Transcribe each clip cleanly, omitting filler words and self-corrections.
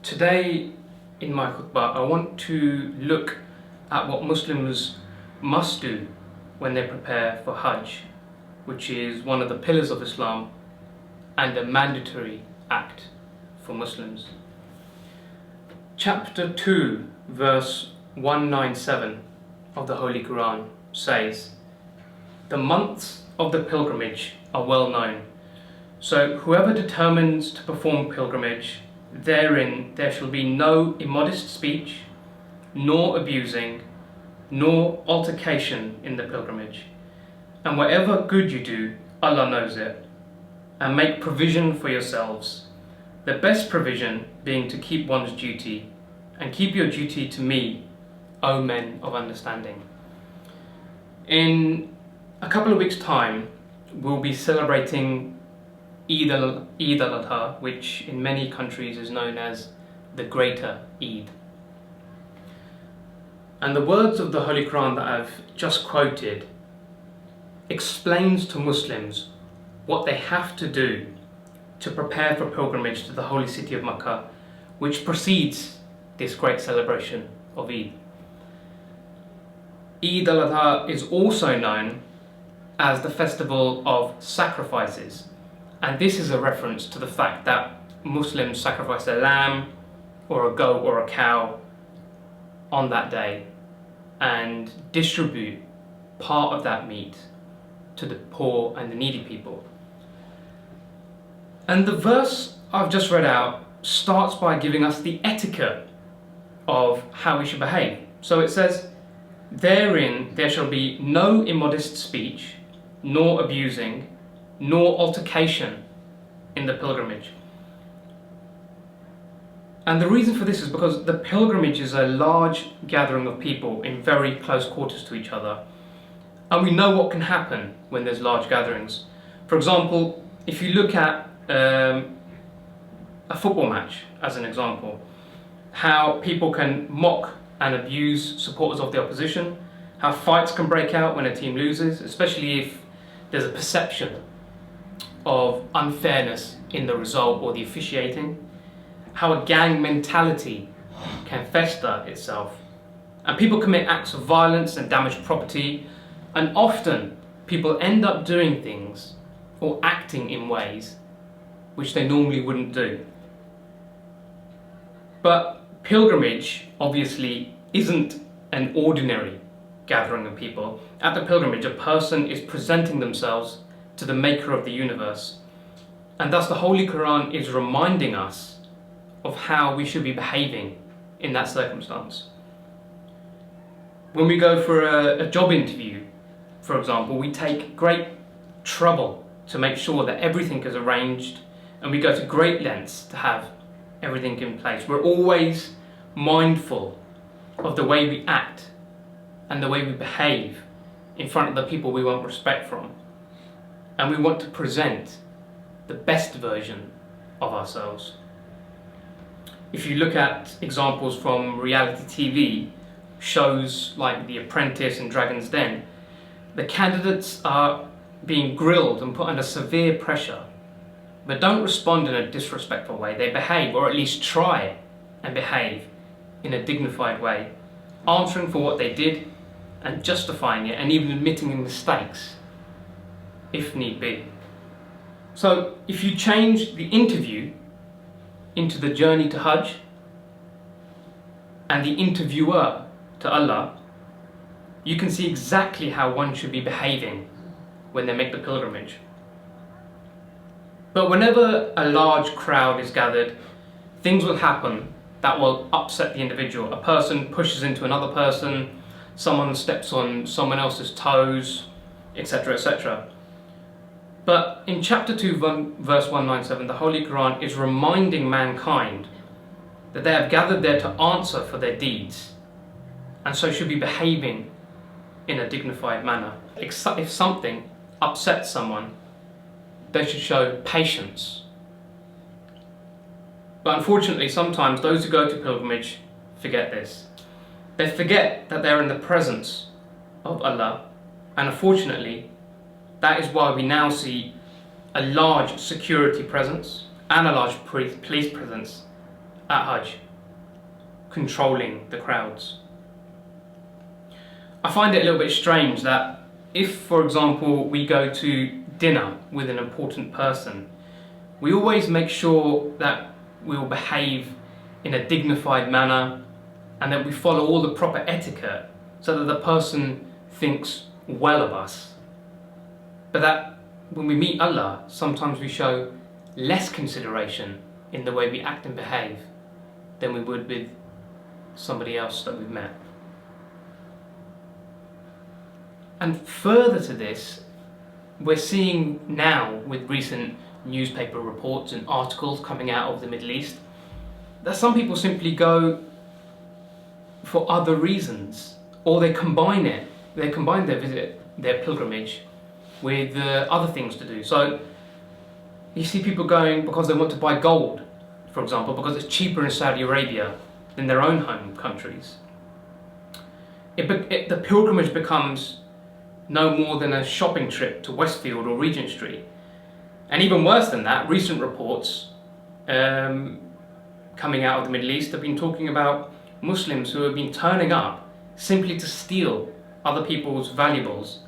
Today in my khutbah I want to look at what Muslims must do when they prepare for Hajj, which is one of the pillars of Islam and a mandatory act for Muslims. Chapter 2 verse 197 of the Holy Quran says, "The months of the pilgrimage are well known, so whoever determines to perform pilgrimage, therein there shall be no immodest speech, nor abusing, nor altercation in the pilgrimage. And whatever good you do, Allah knows it, and make provision for yourselves, the best provision being to keep one's duty, and keep your duty to me, O men of understanding." In a couple of weeks' time, we'll be celebrating Eid al-Adha, which in many countries is known as the Greater Eid. And the words of the Holy Quran that I've just quoted explains to Muslims what they have to do to prepare for pilgrimage to the holy city of Makkah, which precedes this great celebration of Eid. Eid al-Adha is also known as the festival of sacrifices, and this is a reference to the fact that Muslims sacrifice a lamb or a goat or a cow on that day and distribute part of that meat to the poor and the needy people. And the verse I've just read out starts by giving us the etiquette of how we should behave. So it says, "Therein there shall be no immodest speech, nor abusing, nor altercation in the pilgrimage." And the reason for this is because the pilgrimage is a large gathering of people in very close quarters to each other. And we know what can happen when there's large gatherings. For example, if you look at a football match as an example, how people can mock and abuse supporters of the opposition, how fights can break out when a team loses, especially if there's a perception of unfairness in the result or the officiating, how a gang mentality can fester itself, and people commit acts of violence and damage property, and often people end up doing things or acting in ways which they normally wouldn't do. But pilgrimage obviously isn't an ordinary gathering of people. At the pilgrimage, a person is presenting themselves to the maker of the universe, and thus the Holy Quran is reminding us of how we should be behaving in that circumstance. When we go for a job interview, for example, we take great trouble to make sure that everything is arranged, and we go to great lengths to have everything in place. We're always mindful of the way we act and the way we behave in front of the people we want respect from. And we want to present the best version of ourselves. If you look at examples from reality TV, shows like The Apprentice and Dragon's Den, the candidates are being grilled and put under severe pressure, but don't respond in a disrespectful way. They behave, or at least try and behave, in a dignified way, answering for what they did and justifying it, and even admitting mistakes if need be. So if you change the interview into the journey to Hajj and the interviewer to Allah, you can see exactly how one should be behaving when they make the pilgrimage. But whenever a large crowd is gathered, things will happen that will upset the individual. A person pushes into another person, someone steps on someone else's toes, etc., etc. But in chapter 2, verse 197, the Holy Quran is reminding mankind that they have gathered there to answer for their deeds, and so should be behaving in a dignified manner. If something upsets someone, they should show patience. But unfortunately, sometimes those who go to pilgrimage forget this. They forget that they're in the presence of Allah, and unfortunately, that is why we now see a large security presence and a large police presence at Hajj, controlling the crowds. I find it a little bit strange that if, for example, we go to dinner with an important person, we always make sure that we will behave in a dignified manner and that we follow all the proper etiquette so that the person thinks well of us. But that when we meet Allah, sometimes we show less consideration in the way we act and behave than we would with somebody else that we've met. And further to this, we're seeing now with recent newspaper reports and articles coming out of the Middle East that some people simply go for other reasons, or they combine their visit, their pilgrimage, with other things to do. So you see people going because they want to buy gold, for example, because it's cheaper in Saudi Arabia than their own home countries. The pilgrimage becomes no more than a shopping trip to Westfield or Regent Street. And even worse than that, recent reports coming out of the Middle East have been talking about Muslims who have been turning up simply to steal other people's valuables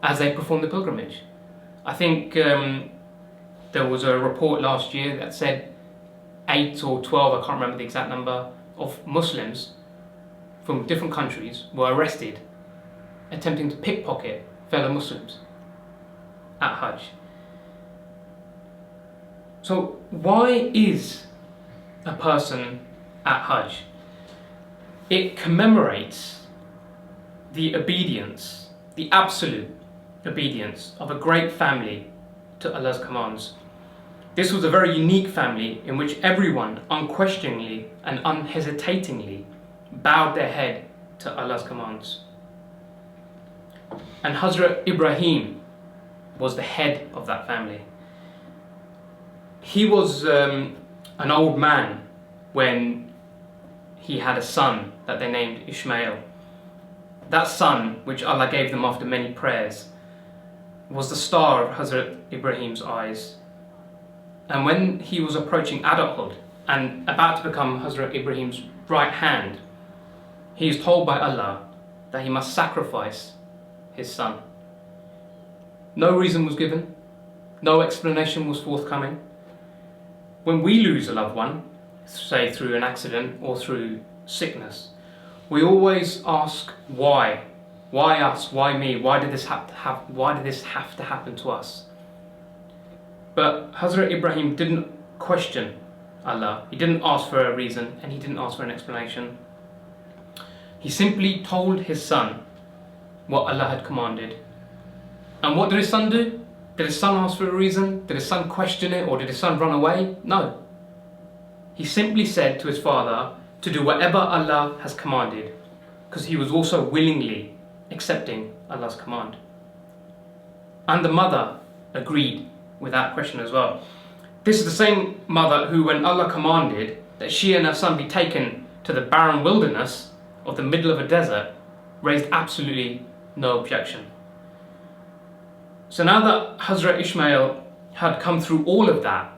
as they perform the pilgrimage. I think there was a report last year that said 8 or 12, I can't remember the exact number, of Muslims from different countries were arrested attempting to pickpocket fellow Muslims at Hajj. So why is a person at Hajj? It commemorates the obedience, the absolute obedience of a great family to Allah's commands. This was a very unique family in which everyone unquestioningly and unhesitatingly bowed their head to Allah's commands. And Hazrat Ibrahim was the head of that family. He was an old man when he had a son that they named Ishmael. That son, which Allah gave them after many prayers, was the star of Hazrat Ibrahim's eyes. And when he was approaching adulthood and about to become Hazrat Ibrahim's right hand, he is told by Allah that he must sacrifice his son. No reason was given, no explanation was forthcoming. When we lose a loved one, say through an accident or through sickness, we always ask why. Why us? Why me? Why did this have to happen to us? But Hazrat Ibrahim didn't question Allah. He didn't ask for a reason and he didn't ask for an explanation. He simply told his son what Allah had commanded. And what did his son do? Did his son ask for a reason? Did his son question it, or did his son run away? No. He simply said to his father to do whatever Allah has commanded, because he was also willingly accepting Allah's command. And the mother agreed without question as well. This is the same mother who, when Allah commanded that she and her son be taken to the barren wilderness of the middle of a desert, raised absolutely no objection. So now that Hazrat Ishmael had come through all of that,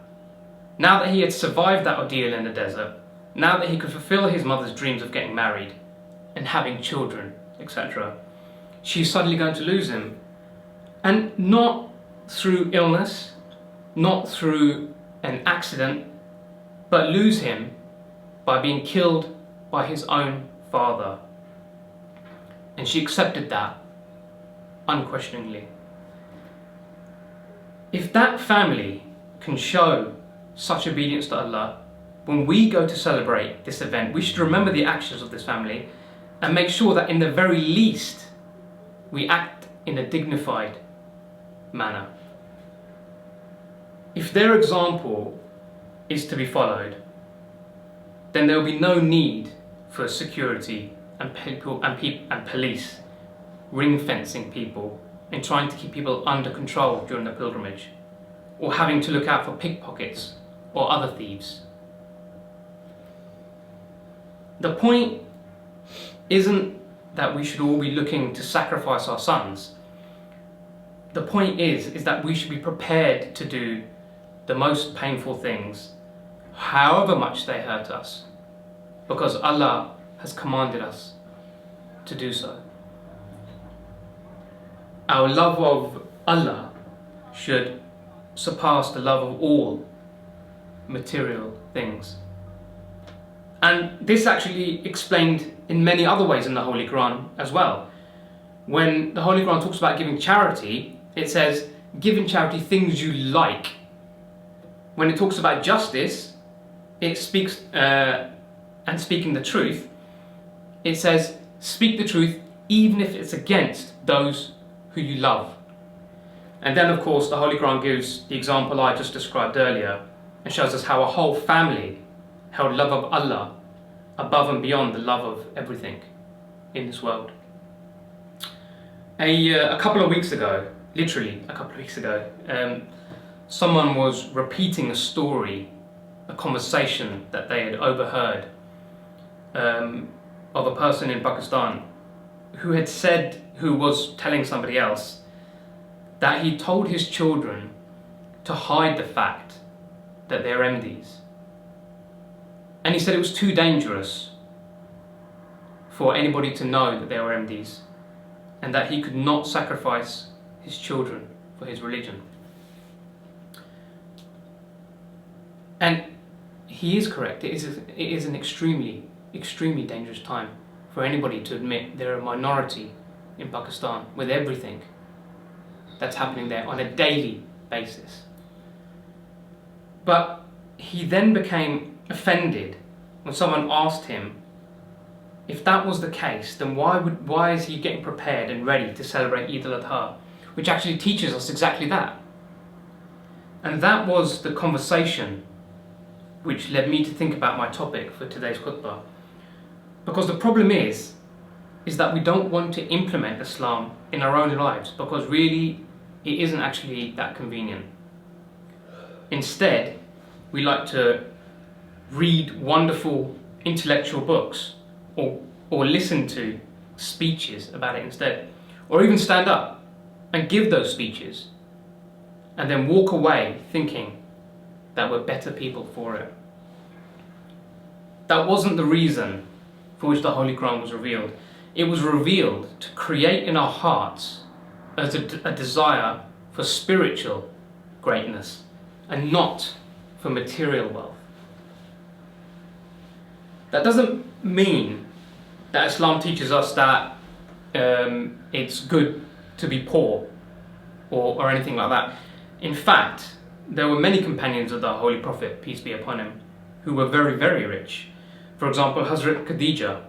now that he had survived that ordeal in the desert, now that he could fulfill his mother's dreams of getting married and having children, etc., she's suddenly going to lose him. And not through illness, not through an accident, but lose him by being killed by his own father. And she accepted that unquestioningly. If that family can show such obedience to Allah, when we go to celebrate this event, we should remember the actions of this family and make sure that in the very least we act in a dignified manner. If their example is to be followed, then there will be no need for security and people and police ring-fencing people and trying to keep people under control during the pilgrimage, or having to look out for pickpockets or other thieves. The point isn't that we should all be looking to sacrifice our sons. The point is that we should be prepared to do the most painful things, however much they hurt us, because Allah has commanded us to do so. Our love of Allah should surpass the love of all material things. And this actually explained in many other ways in the Holy Quran as well. When the Holy Quran talks about giving charity, it says, give in charity things you like. When it talks about justice, it speaks, and speaking the truth, it says, speak the truth even if it's against those who you love. And then of course the Holy Quran gives the example I just described earlier and shows us how a whole family held love of Allah above and beyond the love of everything in this world. A couple of weeks ago, literally a couple of weeks ago, someone was repeating a story, a conversation that they had overheard of a person in Pakistan who was telling somebody else that he told his children to hide the fact that they're MDs. And he said it was too dangerous for anybody to know that they were MDs, and that he could not sacrifice his children for his religion. And he is correct. It is an extremely, extremely dangerous time for anybody to admit they're a minority in Pakistan, with everything that's happening there on a daily basis. But he then became offended when someone asked him, if that was the case, then why is he getting prepared and ready to celebrate Eid al-Adha, which actually teaches us exactly that. And that was the conversation which led me to think about my topic for today's khutbah. Because the problem is that we don't want to implement Islam in our own lives, because really it isn't actually that convenient. Instead, we like to read wonderful intellectual books or listen to speeches about it instead, or even stand up and give those speeches and then walk away thinking that we're better people for it. That wasn't the reason for which the Holy Quran was revealed. It was revealed to create in our hearts as a desire for spiritual greatness and not for material wealth. That doesn't mean that Islam teaches us that it's good to be poor or anything like that. In fact, there were many companions of the Holy Prophet, peace be upon him, who were very, very rich. For example, Hazrat Khadija,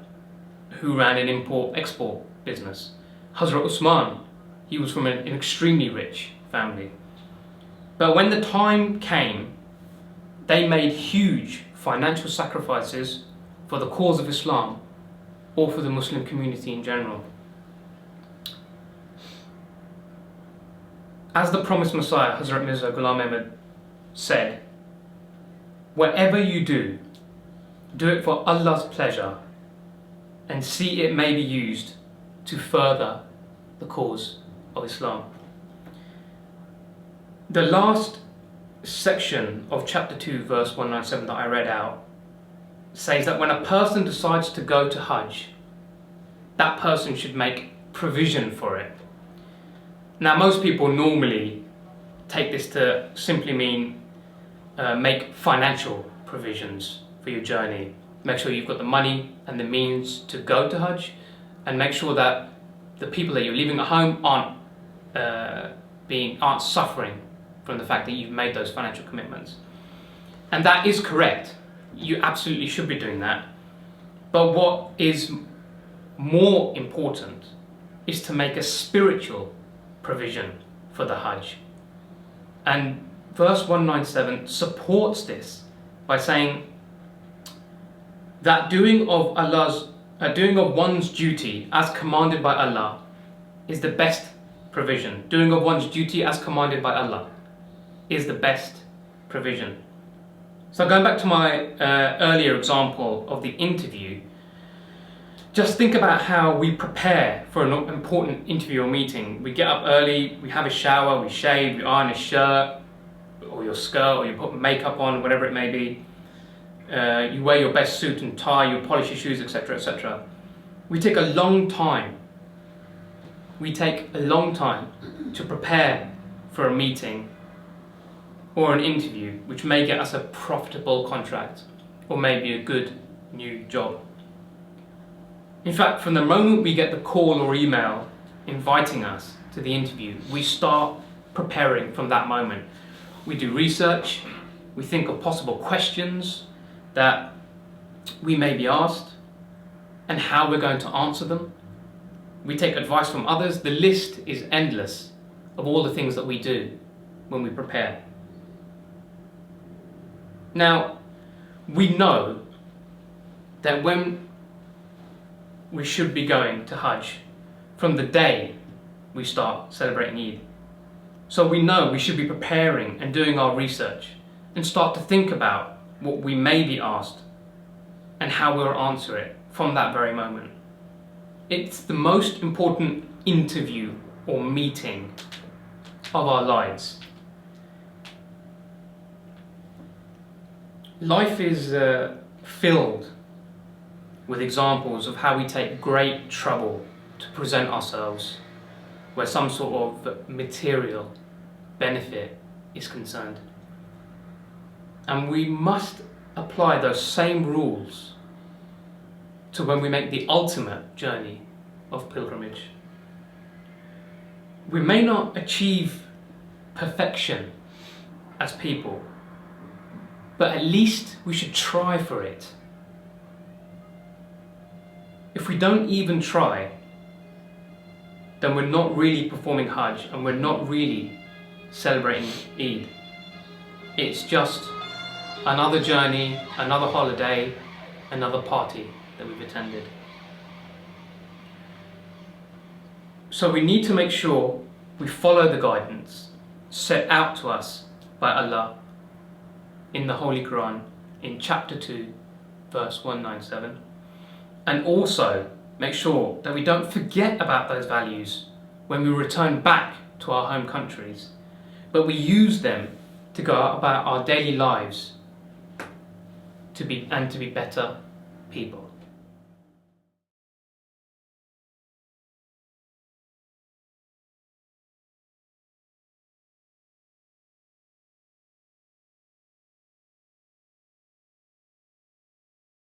who ran an import-export business. Hazrat Usman, he was from an extremely rich family. But when the time came, they made huge financial sacrifices for the cause of Islam or for the Muslim community in general. As the promised Messiah, Hazrat Mirza Ghulam Ahmad, said, whatever you do it for Allah's pleasure and see it may be used to further the cause of Islam. The last section of chapter 2, verse 197 that I read out says that when a person decides to go to Hajj, that person should make provision for it. Now, most people normally take this to simply mean make financial provisions for your journey. Make sure you've got the money and the means to go to Hajj, and make sure that the people that you're leaving at home aren't suffering from the fact that you've made those financial commitments. And that is correct. You absolutely should be doing that. But what is more important is to make a spiritual provision for the Hajj. And verse 197 supports this by saying that doing of one's duty as commanded by Allah is the best provision. Doing of one's duty as commanded by Allah is the best provision. So going back to my earlier example of the interview, just think about how we prepare for an important interview or meeting. We get up early, we have a shower, we shave, we iron a shirt or your skirt, or you put makeup on, whatever it may be. you wear your best suit and tie, you polish your shoes, etc., etc. We take a long time. We take a long time to prepare for a meeting or an interview, which may get us a profitable contract or maybe a good new job. In fact, from the moment we get the call or email inviting us to the interview, we start preparing from that moment. We do research, we think of possible questions that we may be asked and how we're going to answer them. We take advice from others. The list is endless of all the things that we do when we prepare. Now, we know that when we should be going to Hajj from the day we start celebrating Eid. So we know we should be preparing and doing our research and start to think about what we may be asked and how we'll answer it from that very moment. It's the most important interview or meeting of our lives. Life is filled with examples of how we take great trouble to present ourselves where some sort of material benefit is concerned. And we must apply those same rules to when we make the ultimate journey of pilgrimage. We may not achieve perfection as people, but at least we should try for it. If we don't even try, then we're not really performing Hajj and we're not really celebrating Eid. It's just another journey, another holiday, another party that we've attended. So we need to make sure we follow the guidance set out to us by Allah in the Holy Quran in chapter 2, verse 197. And also make sure that we don't forget about those values when we return back to our home countries, but we use them to go about our daily lives to be better people.